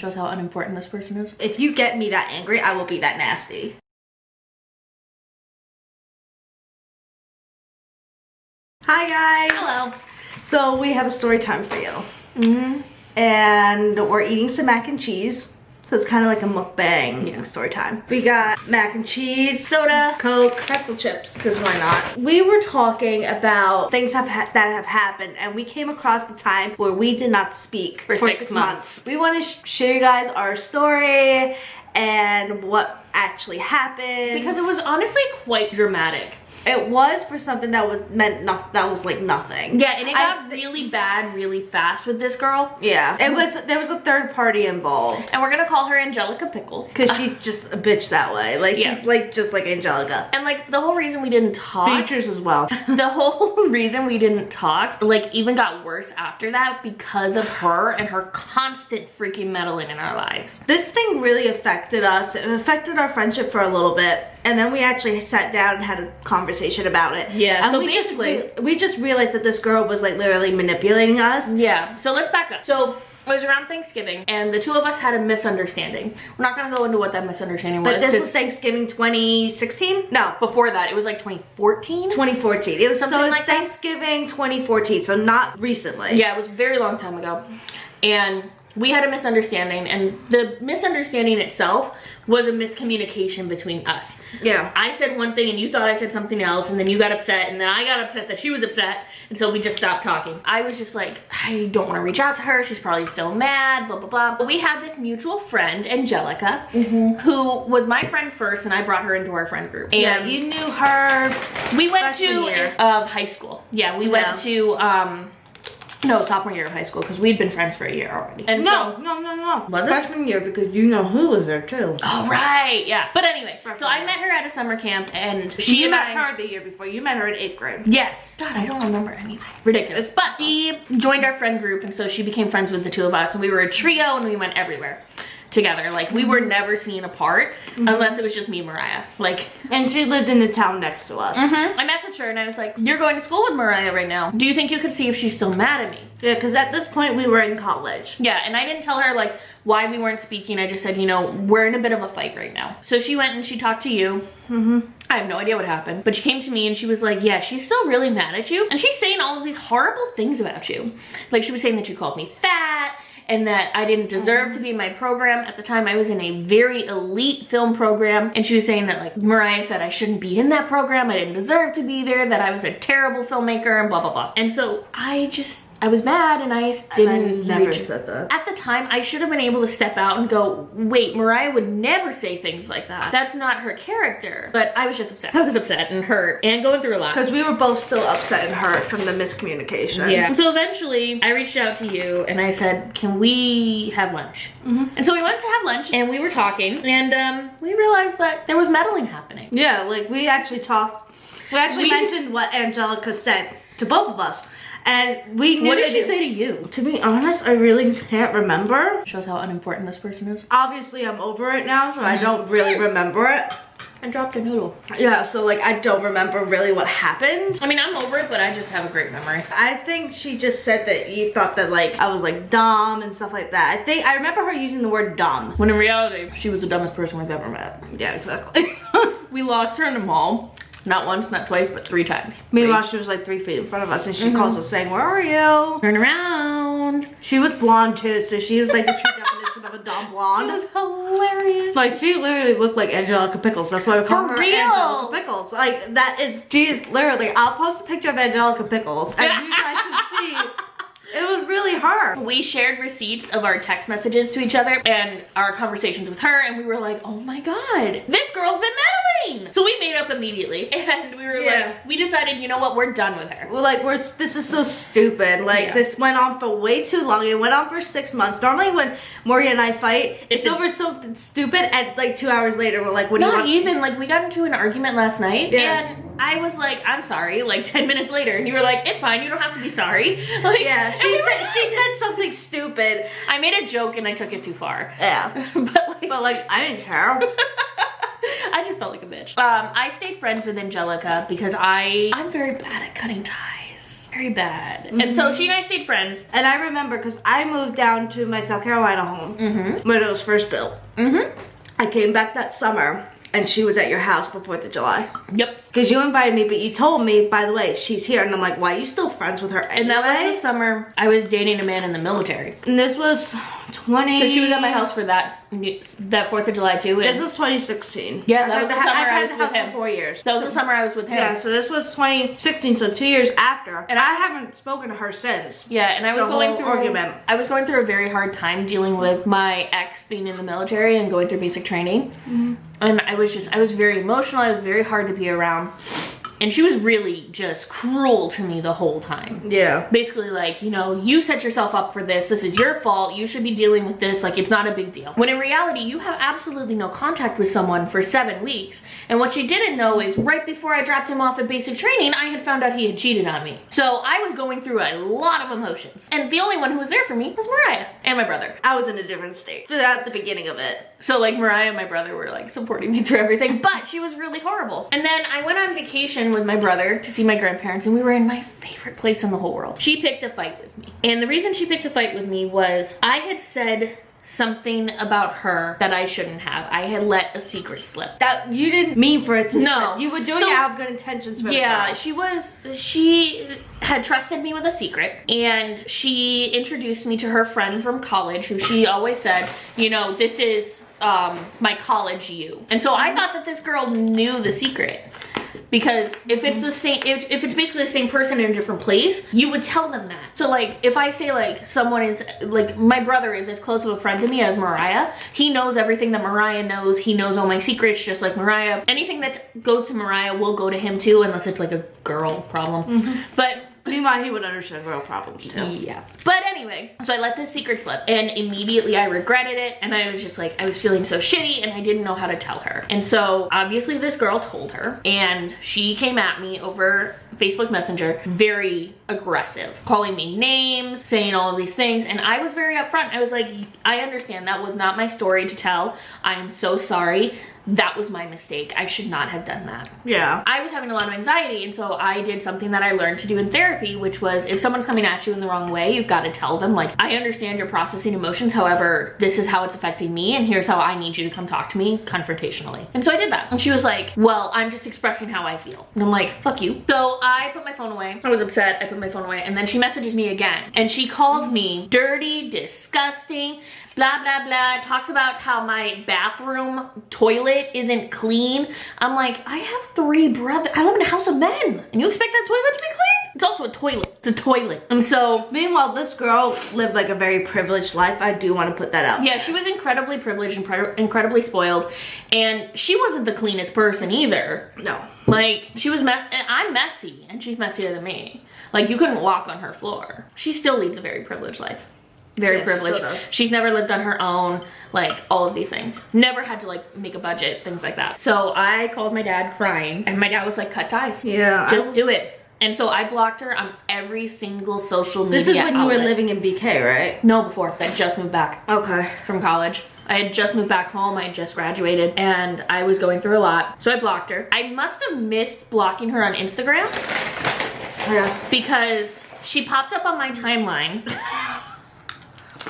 Shows how unimportant this person is. If you get me that angry, I will be that nasty. Hi guys. Hello. So we have a story time for you. And we're eating some mac and cheese. So it's kind of like a mukbang story time. We got mac and cheese, soda, Coke, pretzel chips, because why not? We were talking about things that have happened, and we came across the time where we did not speak for 6 months. We want to share you guys our story and what actually happened. Because it was honestly quite dramatic. It was for something that was like nothing. Yeah, and it got really bad really fast with this girl. Yeah, there was a third party involved. And we're gonna call her Angelica Pickles. Because she's just a bitch that way. Like, she's like just like Angelica. And like the whole reason we didn't talk. Features as well. The whole reason we didn't talk, like, even got worse after that because of her and her constant freaking meddling in our lives. This thing really affected us. It affected our friendship for a little bit. And then we actually sat down and had a conversation about it. Yeah, and so basically we just realized that this girl was like literally manipulating us. Yeah, so let's back up. So it was around Thanksgiving and the two of us had a misunderstanding. We're not gonna go into what that misunderstanding was. But this was Thanksgiving 2016? No. Before that, it was like 2014? 2014. It was something like Thanksgiving 2014, so not recently. Yeah, it was a very long time ago. And we had a misunderstanding, and the misunderstanding itself was a miscommunication between us. Yeah. I said one thing and you thought I said something else, and then you got upset, and then I got upset that she was upset, and so we just stopped talking. I was just like, I don't want to reach out to her, she's probably still mad, blah, blah, blah. But we had this mutual friend, Angelica, who was my friend first, and I brought her into our friend group. And yeah, you knew her. We went to high school. Yeah, we went to no, sophomore year of high school, because we'd been friends for a year already. And no. Was it? Freshman year, because you know who was there too. Oh, right, yeah. But anyway, so I met her at a summer camp, and you met her the year before. You met her in 8th grade. Yes. God, I don't remember anything. Ridiculous. But she joined our friend group, and so she became friends with the two of us, and we were a trio, and we went everywhere together. Like, we were never seen apart unless it was just me and Mariah. Like, and she lived in the town next to us. I messaged her and I was like, you're going to school with Mariah right now. Do you think you could see if she's still mad at me? Yeah, because at this point we were in college. Yeah, and I didn't tell her like why we weren't speaking. I just said, you know, we're in a bit of a fight right now. So she went and she talked to you. I have no idea what happened, but she came to me and she was like, yeah, she's still really mad at you. And she's saying all of these horrible things about you. Like, she was saying that you called me fat, and that I didn't deserve to be in my program. At the time, I was in a very elite film program, and she was saying that like Mariah said I shouldn't be in that program, I didn't deserve to be there, that I was a terrible filmmaker, and blah, blah, blah. And so I was mad, and I didn't never said that. At the time, I should have been able to step out and go, wait, Mariah would never say things like that. That's not her character. But I was just upset. I was upset and hurt and going through a lot. Because we were both still upset and hurt from the miscommunication. Yeah. So eventually, I reached out to you and I said, can we have lunch? And so we went to have lunch and we were talking, and we realized that there was meddling happening. Yeah, like we actually talked. We actually mentioned what Angelica said to both of us. And we knew. What did she say to you? To be honest, I really can't remember. Shows how unimportant this person is. Obviously, I'm over it now, so I don't really remember it. I dropped a noodle. Yeah, so like I don't remember really what happened. I mean, I'm over it, but I just have a great memory. I think she just said that you thought that like I was like dumb and stuff like that. I remember her using the word dumb. When in reality, she was the dumbest person we've ever met. Yeah, exactly. We lost her in the mall. Not once, not twice, but 3 times. Meanwhile, she was like 3 feet in front of us, and she calls us saying, where are you? Turn around. She was blonde too, so she was like the true definition of a dumb blonde. It was hilarious. Like, she literally looked like Angelica Pickles. That's why we call her real? Angelica Pickles. Like, that is, she's literally, I'll post a picture of Angelica Pickles, and you guys can see. It was really her. We shared receipts of our text messages to each other and our conversations with her, and we were like, oh my god, this girl's been meddling. So we made up immediately, and we were like, we decided, you know what, we're done with her. We're like, this is so stupid. Like, this went on for way too long. It went on for 6 months. Normally when Morgan and I fight, it's over something stupid, and like 2 hours later, we're like, what do you want? Not even, like, we got into an argument last night, and I was like, I'm sorry, like 10 minutes later, and you were like, it's fine, you don't have to be sorry. Like, yeah, she said something stupid. I made a joke and I took it too far. Yeah. but like I didn't care. I just felt like a bitch. I stayed friends with Angelica because I'm very bad at cutting ties. very bad. And so she and I stayed friends. And I remember, because I moved down to my South Carolina home when it was first built. I came back that summer, and she was at your house for 4th of July. Yep. Because you invited me, but you told me, by the way, she's here. And I'm like, why are you still friends with her anyway? And that was the summer I was dating a man in the military. And this was 20... So she was at my house for that 4th of July too. This was 2016. Yeah, that was the summer I was the with house him. for 4 years. That was the summer I was with him. Yeah, so this was 2016, so 2 years after. And I haven't spoken to her since. Yeah, and I was going through argument. I was going through a very hard time dealing with my ex being in the military and going through basic training. And I was very emotional. I was very hard to be around. And she was really just cruel to me the whole time. Yeah. Basically like, you know, you set yourself up for this. This is your fault. You should be dealing with this. Like, it's not a big deal. When in reality, you have absolutely no contact with someone for 7 weeks. And what she didn't know is right before I dropped him off at basic training, I had found out he had cheated on me. So I was going through a lot of emotions. And the only one who was there for me was Mariah and my brother. I was in a different state at the beginning of it. So like Mariah and my brother were like supporting me through everything, but she was really horrible. And then I went on vacation with my brother to see my grandparents, and we were in my favorite place in the whole world. She picked a fight with me. And the reason she picked a fight with me was I had said something about her that I shouldn't have. I had let a secret slip. That you didn't mean for it to No. slip. You were doing it out of good intentions for yeah, the girl. she had trusted me with a secret, and she introduced me to her friend from college, who she always said, you know, this is my college you. And so I thought that this girl knew the secret. Because if it's the same, if it's basically the same person in a different place, you would tell them that. So like, if I say like someone is, like my brother is as close of a friend to me as Mariah, he knows everything that Mariah knows. He knows all my secrets just like Mariah. Anything that goes to Mariah will go to him too, unless it's like a girl problem. But meanwhile, he would understand real problems too. Yeah. But anyway, so I let this secret slip, and immediately I regretted it, and I was just like, I was feeling so shitty, and I didn't know how to tell her. And so obviously this girl told her, and she came at me over Facebook Messenger, very aggressive, calling me names, saying all of these things, and I was very upfront. I was like, I understand that was not my story to tell. I am so sorry. That was my mistake. I should not have done that. Yeah. I was having a lot of anxiety, and so I did something that I learned to do in therapy, which was if someone's coming at you in the wrong way, you've got to tell them, like, I understand you're processing emotions, however, this is how it's affecting me, and here's how I need you to come talk to me confrontationally. And so I did that. And she was like, well, I'm just expressing how I feel. And I'm like, fuck you. So I put my phone away. I was upset. I put my phone away, and then she messages me again, and she calls me dirty, disgusting, blah, blah, blah, talks about how my bathroom toilet isn't clean. I'm like, I have 3 brothers. I live in a house of men, and you expect that toilet to be clean? It's also a toilet. It's a toilet. And so, meanwhile, this girl lived like a very privileged life. I do want to put that out. Yeah, she was incredibly privileged and incredibly spoiled, and she wasn't the cleanest person either. No. Like, she was, I'm messy, and she's messier than me. Like, you couldn't walk on her floor. She still leads a very privileged life. Very privileged. She's never lived on her own, like all of these things. Never had to like make a budget, things like that. So I called my dad crying, and my dad was like, cut ties. Yeah. Just do it. And so I blocked her on every single social media This is when outlet. you were living in BK, right? No, before. I just moved back. Okay. From college. I had just moved back home. I had just graduated, and I was going through a lot. So I blocked her. I must have missed blocking her on Instagram. Yeah. Because she popped up on my timeline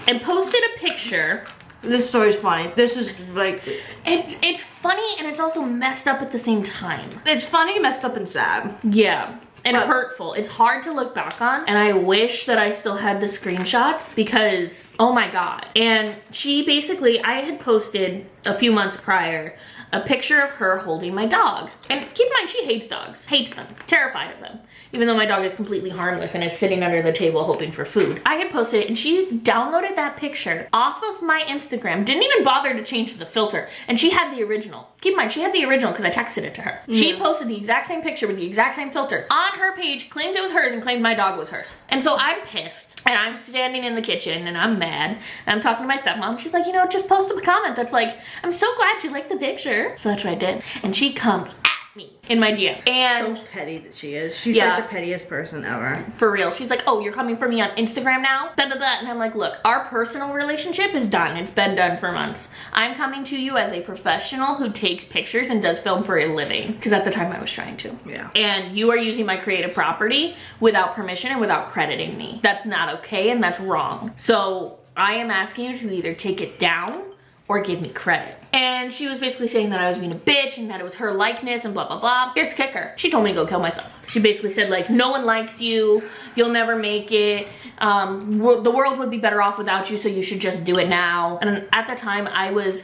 and posted a picture. This story's funny. This is like... It's funny, and it's also messed up at the same time. It's funny, messed up, and sad. Yeah. And hurtful. It's hard to look back on, and I wish that I still had the screenshots because, oh my God. And she basically, I had posted a few months prior a picture of her holding my dog. And keep in mind, she hates dogs, hates them, terrified of them. Even though my dog is completely harmless and is sitting under the table hoping for food. I had posted it, and she downloaded that picture off of my Instagram, didn't even bother to change the filter, and she had the original. Keep in mind, she had the original because I texted it to her. She posted the exact same picture with the exact same filter on her page, claimed it was hers, and claimed my dog was hers. And so I'm pissed, and I'm standing in the kitchen, and I'm mad, and I'm talking to my stepmom. She's like, you know, just post a comment that's like, I'm so glad you liked the picture. So that's what I did. And she comes at me in my DM. And so petty that she is. She's yeah, like the pettiest person ever. for real. She's like, oh, you're coming for me on Instagram now? Da, da, da. And I'm like, look, our personal relationship is done. It's been done for months. I'm coming to you as a professional who takes pictures and does film for a living. Because at the time I was trying to. Yeah. And you are using my creative property without permission and without crediting me. That's not okay and that's wrong. So I am asking you to either take it down or give me credit. And she was basically saying that I was being a bitch and that it was her likeness and blah, blah, blah. Here's the kicker. She told me to go kill myself. She basically said like, no one likes you. You'll never make it. The world would be better off without you, so you should just do it now. And at the time I was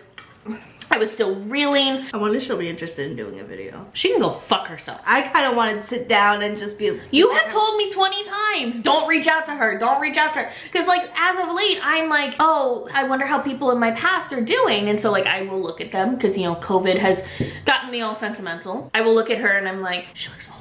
still reeling. I wonder if she'll be interested in doing a video. She can go fuck herself. I kind of wanted to sit down and just be. You have told me 20 times, don't reach out to her, don't reach out to her. Because like, as of late, I'm like, oh, I wonder how people in my past are doing. And so like, I will look at them because, you know, COVID has gotten me all sentimental. I will look at her and I'm like, she looks old.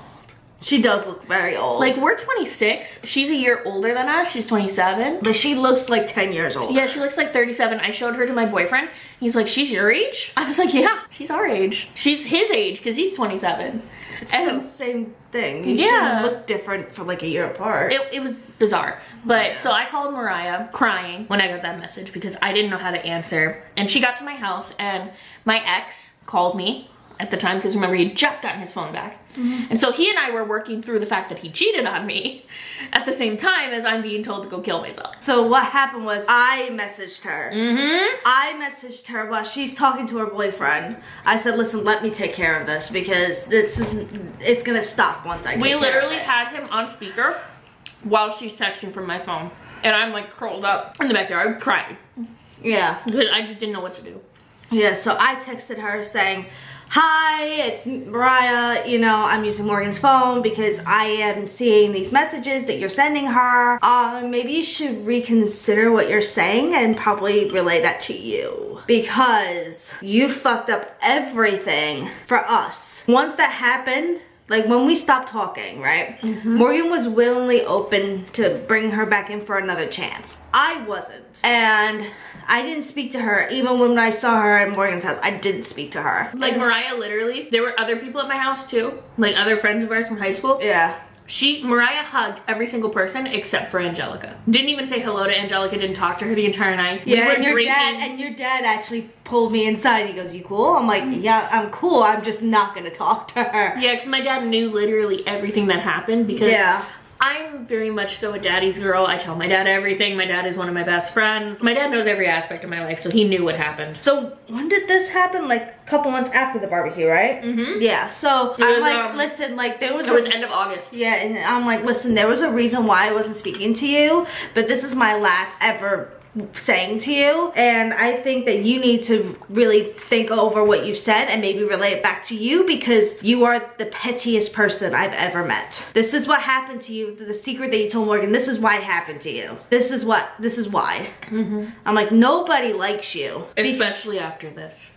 She does look very old. Like, we're 26. She's a year older than us. She's 27. But she looks like 10 years old. Yeah, she looks like 37. I showed her to my boyfriend. He's like, she's your age? I was like, yeah, she's our age. She's his age because he's 27. It's the same thing. You yeah, shouldn't look different for like a year apart. It was bizarre. But so I called Mariah crying when I got that message because I didn't know how to answer. And she got to my house and my ex called me at the time because remember, he had just gotten his phone back. And so he and I were working through the fact that he cheated on me at the same time as I'm being told to go kill myself. So what happened was I messaged her. I messaged her while she's talking to her boyfriend. I said, listen, let me take care of this because it's gonna stop once I take care of it. We literally had him on speaker while she's texting from my phone. And I'm like curled up in the backyard crying. Yeah. Because I just didn't know what to do. Yeah, so I texted her saying, hi, it's Mariah, you know, I'm using Morgan's phone because I am seeing these messages that you're sending her. Maybe you should reconsider what you're saying and probably relay that to you because you fucked up everything for us. Once that happened, like when we stopped talking, right? Morgan was willingly open to bring her back in for another chance. I wasn't. And I didn't speak to her. Even when I saw her at Morgan's house, I didn't speak to her. Like Mariah literally, there were other people at my house too. Like other friends of ours from high school. Yeah. Mariah hugged every single person except for Angelica. Didn't even say hello to Angelica, didn't talk to her the entire night. Yeah, we were and your dad actually pulled me inside. He goes, you cool? I'm like, yeah, I'm cool. I'm just not gonna talk to her. Yeah, because my dad knew literally everything that happened because I'm very much so a daddy's girl. I tell my dad everything. My dad is one of my best friends. My dad knows every aspect of my life, so he knew what happened. So when did this happen? Like a couple months after the barbecue, right? Yeah, so I'm like, listen, like there was it was end of August. Yeah, and I'm like, listen, there was a reason why I wasn't speaking to you, but this is my last ever saying to you, and I think that you need to really think over what you said and maybe relay it back to you because you are the pettiest person I've ever met. This is what happened to you, the secret that you told Morgan, this is why it happened to you. This is why. I'm like, nobody likes you. Especially after this.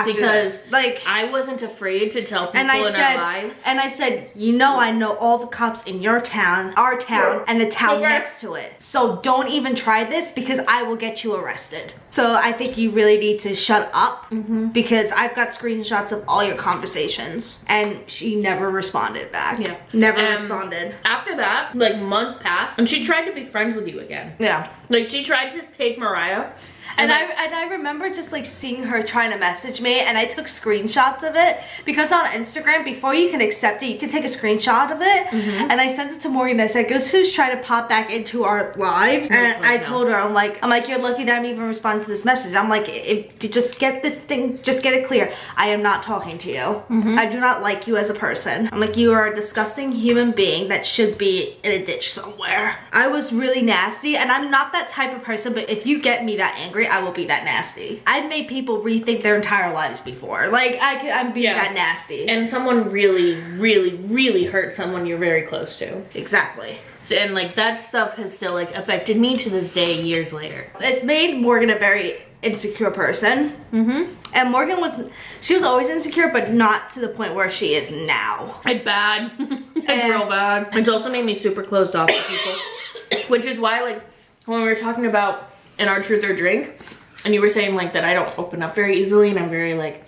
Because like I wasn't afraid to tell people in our lives. And I said, you know, I know all the cops in your town, our town, and the town next to it. So don't even try this because I will get you arrested. So I think you really need to shut up because I've got screenshots of all your conversations and she never responded back. Yeah. Never responded. After that, like months passed and she tried to be friends with you again. Yeah. Like she tried to take Mariah. And I remember just like seeing her trying to message me and I took screenshots of it because on Instagram, before you can accept it, you can take a screenshot of it. And I sent it to Morgan and I said, guess who's trying to pop back into our lives? And I told her, I'm like, you're lucky that I'm even responding to this message. I'm like, if you just get this thing, just get it clear. I am not talking to you. I do not like you as a person. I'm like, you are a disgusting human being that should be in a ditch somewhere. I was really nasty and I'm not that type of person, but if you get me that angry, I will be that nasty. I've made people rethink their entire lives before. Like I'm being that nasty. And someone really, really, really hurt someone you're very close to. Exactly. So, and like that stuff has still like affected me to this day, years later. It's made Morgan a very insecure person. And Morgan she was always insecure, but not to the point where she is now. It's bad. It's real bad. It's also made me super closed off to people, which is why like when we were talking about in our truth or drink, and you were saying like that I don't open up very easily and I'm very like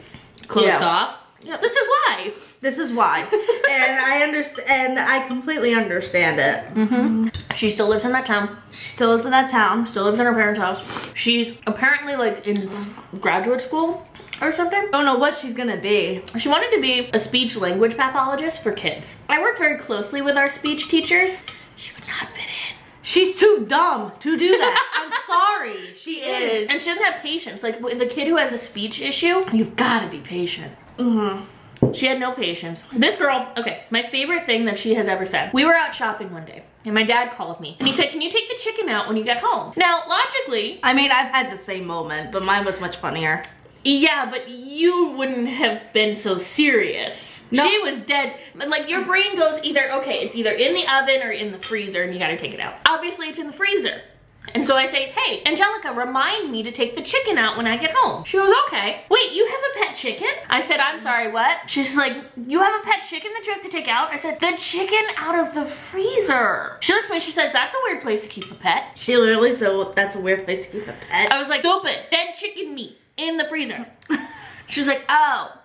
closed off. This is why. This is why. And I understand, I completely understand it. She still lives in that town. She still lives in that town. Still lives in her parents' house. She's apparently like in graduate school or something. I don't know what she's gonna be. She wanted to be a speech language pathologist for kids. I work very closely with our speech teachers. She would not fit in. She's too dumb to do that. I'm sorry. She is. And she doesn't have patience. Like the kid who has a speech issue, you've got to be patient. She had no patience. This girl, okay, my favorite thing that she has ever said. We were out shopping one day and my dad called me and he said, can you take the chicken out when you get home? Now, logically, I mean, I've had the same moment, but mine was much funnier. yeah, but you wouldn't have been so serious. No. She was dead. Like your brain goes either, okay, it's either in the oven or in the freezer and you gotta take it out. Obviously it's in the freezer. And so I say, hey, Angelica, remind me to take the chicken out when I get home. She goes, okay. Wait, you have a pet chicken? I said, I'm sorry, what? She's like, you have a pet chicken that you have to take out? I said, the chicken out of the freezer. She looks at me, she says, that's a weird place to keep a pet. She literally said, that's a weird place to keep a pet. I was like, stupid, dead chicken meat in the freezer. She's like, oh,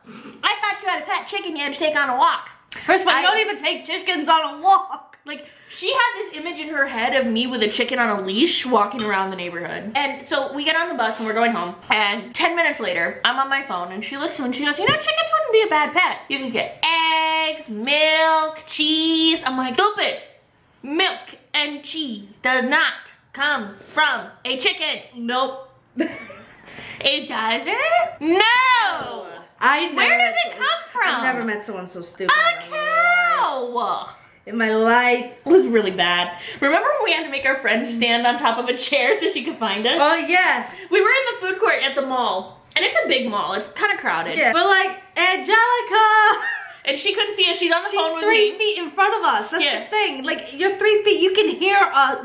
I thought you had a pet chicken you had to take on a walk. First of all, you don't even take chickens on a walk. Like, she had this image in her head of me with a chicken on a leash walking around the neighborhood. And so we get on the bus and we're going home. And 10 minutes later, I'm on my phone and she looks at me and she goes, you know, chickens wouldn't be a bad pet. You could get eggs, milk, cheese. I'm like, stupid. Milk and cheese does not come from a chicken. Nope. It doesn't? No! Where does it come from? I've never met someone so stupid. A cow! In my life. It was really bad. Remember when we had to make our friend stand on top of a chair so she could find us? Oh, yeah. We were in the food court at the mall. And it's a big mall. It's kind of crowded. Yeah. We're like, Angelica! And she couldn't see us. She's on the phone with She's 3 me. feet in front of us. That's the thing. Like, you're 3 feet. You can hear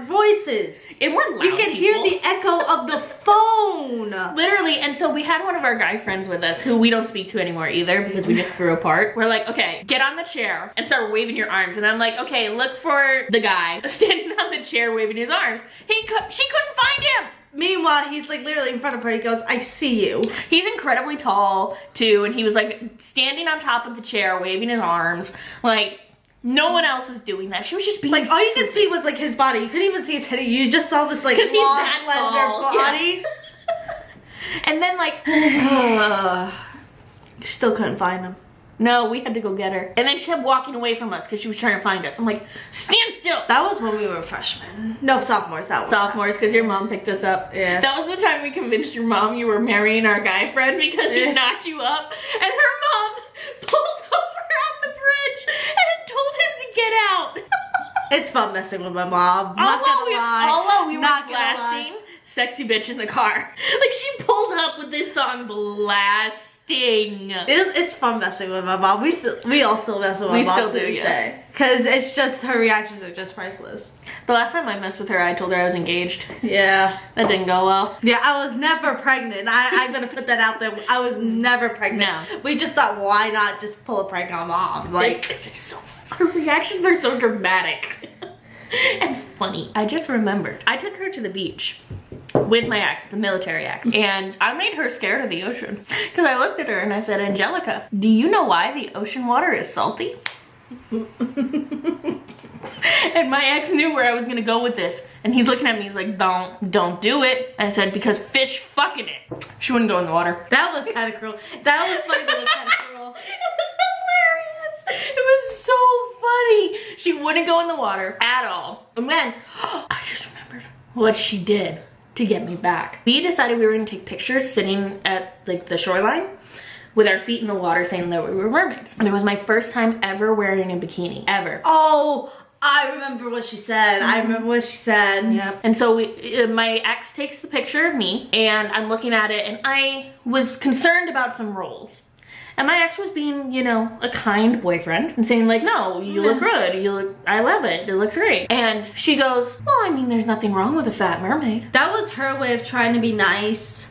voices. And we're loud You can hear the echo of the phone. Literally. And so we had one of our guy friends with us who we don't speak to anymore either because we just grew apart. We're like, okay, get on the chair and start waving your arms. And I'm like, okay, look for the guy standing on the chair waving his arms. She couldn't find him. Meanwhile, he's like literally in front of her. He goes, I see you. He's incredibly tall too, and he was like standing on top of the chair, waving his arms. Like, no one else was doing that. She was just being like, all you could see was like his body. You couldn't even see his head. You just saw this like long, slender body. Yeah. And then like, still couldn't find him. No, we had to go get her. And then she kept walking away from us because she was trying to find us. I'm like, stand still. That was when we were freshmen. No, sophomores. That was sophomores because your mom picked us up. Yeah. That was the time we convinced your mom you were marrying our guy friend because he knocked you up. And her mom pulled over on the bridge and told him to get out. It's fun messing with my mom. Not gonna lie. Although we were blasting Sexy Bitch in the car. Like she pulled up with this song blasting. It's fun messing with my mom. We all still mess with my mom to this day. Because it's just, her reactions are just priceless. The last time I messed with her, I told her I was engaged. Yeah. That didn't go well. Yeah, I was never pregnant. I'm gonna put that out there. I was never pregnant. No. We just thought, why not just pull a prank on mom? Like, it's so, her reactions are so dramatic. And funny. I just remembered. I took her to the beach with my ex, the military ex, and I made her scared of the ocean because I looked at her and I said, Angelica, do you know why the ocean water is salty? And my ex knew where I was gonna go with this, and he's looking at me, he's like, don't do it. I said, because fish fucking it. She wouldn't go in the water. That was kind of cruel. That was funny, but it was kind of cruel. It was hilarious. It was so funny. She wouldn't go in the water at all. And then, I just remembered what she did to get me back. We decided we were gonna take pictures sitting at like the shoreline with our feet in the water saying that we were mermaids. And it was my first time ever wearing a bikini, ever. Oh, I remember what she said. I remember what she said. Yeah. And so my ex takes the picture of me and I'm looking at it and I was concerned about some roles. And my ex was being, you know, a kind boyfriend and saying like, no, you look good. I love it. It looks great. And she goes, well, I mean, there's nothing wrong with a fat mermaid. That was her way of trying to be nice.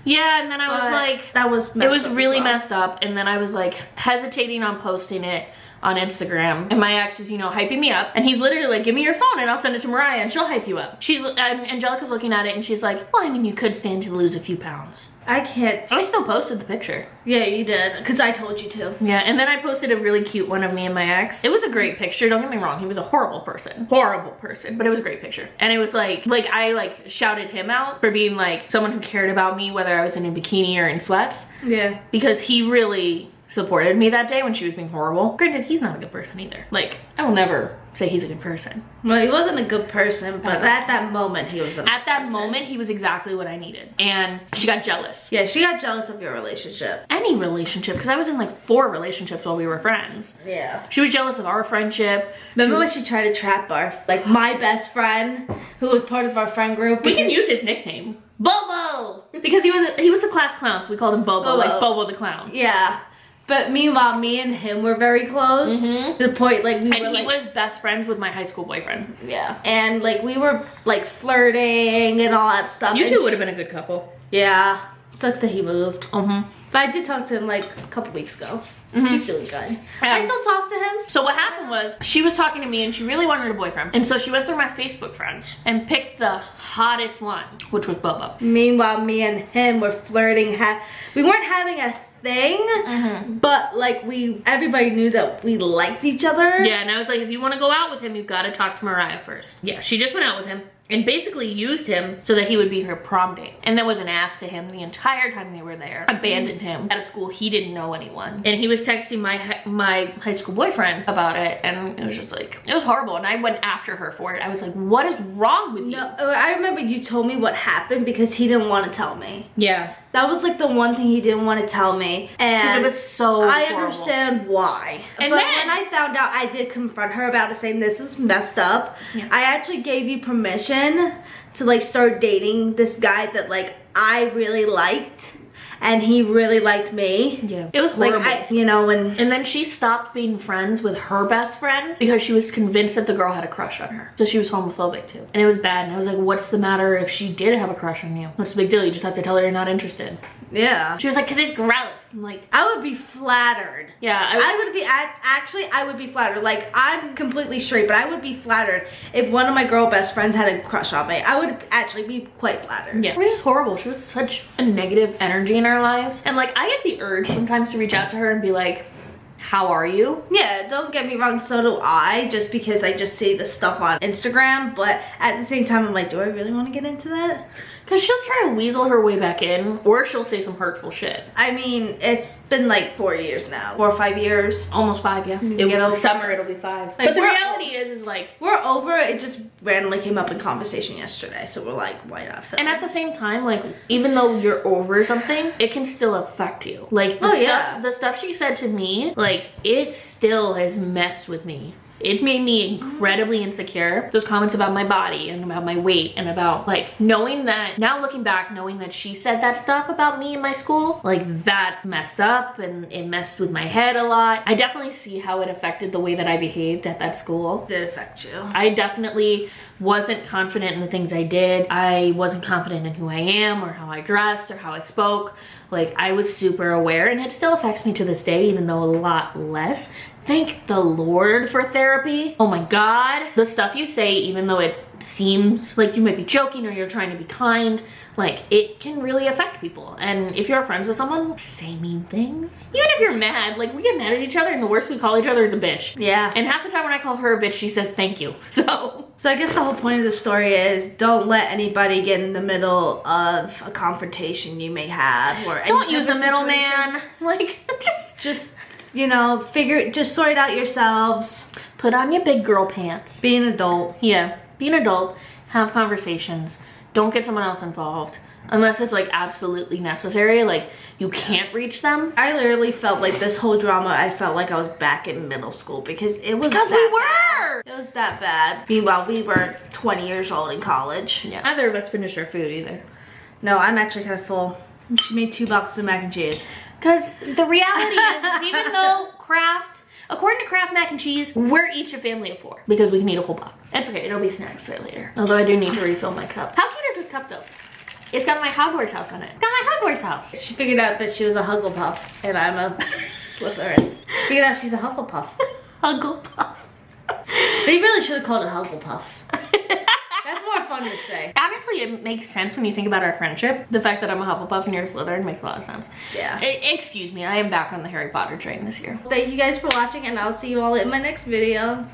Yeah, and then I was like, that was messed up. It was really messed up. And then I was like hesitating on posting it on Instagram, and my ex is, you know, hyping me up, and he's literally like, give me your phone and I'll send it to Mariah and she'll hype you up. Angelica's looking at it and she's like, well, I mean, you could stand to lose a few pounds. I can't. I still posted the picture. Yeah, you did, because I told you to. Yeah, and then I posted a really cute one of me and my ex. It was a great picture, don't get me wrong. He was a horrible person, but it was a great picture. And it was like I shouted him out for being like someone who cared about me, whether I was in a bikini or in sweats. Yeah. Because he really supported me that day when she was being horrible. Granted, he's not a good person either. Like, I will never say he's a good person. Well, he wasn't a good person, but at that moment he was a At that moment, he was exactly what I needed. And she got jealous. Yeah, she got jealous of your relationship. Any relationship, because I was in like 4 relationships while we were friends. Yeah. She was jealous of our friendship. Remember when she tried to trap like my best friend, who was part of our friend group? We can use his nickname. Bobo! Because he was a class clown, so we called him Bobo. Like Bobo the clown. Yeah. But meanwhile, me and him were very close. To the point, like, we were, and he was best friends with my high school boyfriend. Yeah. And, like, we were, like, flirting and all that stuff. You two would have been a good couple. Yeah. Sucks that he moved. But I did talk to him, like, a couple weeks ago. He's doing good. I still talk to him. So what happened was, she was talking to me and she really wanted a boyfriend. And so she went through my Facebook friends and picked the hottest one, which was Bobo. Meanwhile, me and him were flirting. We weren't having a thing, but like everybody knew that we liked each other. Yeah, and I was like, if you want to go out with him, you've got to talk to Mariah first. Yeah, she just went out with him and basically used him so that he would be her prom date. And then was an ass to him the entire time they were there. Abandoned him. At a school, he didn't know anyone. And he was texting my high school boyfriend about it, and it was just like, it was horrible. And I went after her for it. I was like, what is wrong with you? No, I remember you told me what happened because he didn't want to tell me. Yeah. That was like the one thing he didn't want to tell me. And it was so I horrible. Understand why. And but then, when I found out, I did confront her about it, saying this is messed up. Yeah. I actually gave you permission to like start dating this guy that like I really liked, and he really liked me. Yeah, it was horrible. Like, and then she stopped being friends with her best friend because she was convinced that the girl had a crush on her. So she was homophobic too, and it was bad. And I was like, what's the matter if she did have a crush on you? What's the big deal? You just have to tell her you're not interested. Yeah. She was like, cause it's gross. I'm like, I would be flattered. Yeah. I would be flattered. Like, I'm completely straight, but I would be flattered if one of my girl best friends had a crush on me. I would actually be quite flattered. Yeah. It was just horrible. She was such a negative energy in our lives. And like, I get the urge sometimes to reach out to her and be like, how are you? Yeah, don't get me wrong, so do I, just because I just see the stuff on Instagram, but at the same time, I'm like, do I really want to get into that? Because she'll try to weasel her way back in, or she'll say some hurtful shit. I mean, it's been like 4 years now. 4 or 5 years. Almost 5, yeah. Summer, it'll be 5. Like, but the reality is like... We're over it. It just randomly came up in conversation yesterday, so we're like, why not film? And at the same time, like, even though you're over something, it can still affect you. Like, the stuff she said to me, like, it still has messed with me. It made me incredibly insecure. Those comments about my body and about my weight and about like knowing that, now looking back, knowing that she said that stuff about me in my school, like that messed up and it messed with my head a lot. I definitely see how it affected the way that I behaved at that school. It did affect you. I definitely wasn't confident in the things I did. I wasn't confident in who I am or how I dressed or how I spoke. Like, I was super aware, and it still affects me to this day, even though a lot less. Thank the Lord for therapy. Oh my God. The stuff you say, even though it seems like you might be joking or you're trying to be kind, like, it can really affect people. And if you're friends with someone, say mean things. Even if you're mad, like, we get mad at each other and the worst we call each other is a bitch. Yeah. And half the time when I call her a bitch, she says thank you. So I guess the whole point of the story is don't let anybody get in the middle of a confrontation you may have, or don't use a middleman. Like, just just sort it out yourselves. Put on your big girl pants. Be an adult. Yeah, be an adult. Have conversations. Don't get someone else involved. Unless it's like absolutely necessary, like you can't reach them. I literally felt like this whole drama, I felt like I was back in middle school because it was Because we were! Bad. It was that bad. Meanwhile, we were 20 years old in college. Yeah. Neither of us finished our food either. No, I'm actually kind of full. She made 2 boxes of mac and cheese. Because the reality is, even though according to Kraft mac and cheese, we're each a family of 4 because we can eat a whole box. That's okay, it'll be snacks for later. Although I do need to refill my cup. How cute is this cup though? It's got my Hogwarts house on it. It's got my Hogwarts house. She figured out that she was a Hugglepuff and I'm a Slytherin. She figured out she's a Hufflepuff. Hugglepuff. They really should have called it Hugglepuff. That's more fun to say. Honestly, it makes sense when you think about our friendship. The fact that I'm a Hufflepuff and you're a Slytherin makes a lot of sense. Yeah. Excuse me, I am back on the Harry Potter train this year. Thank you guys for watching, and I'll see you all in my next video.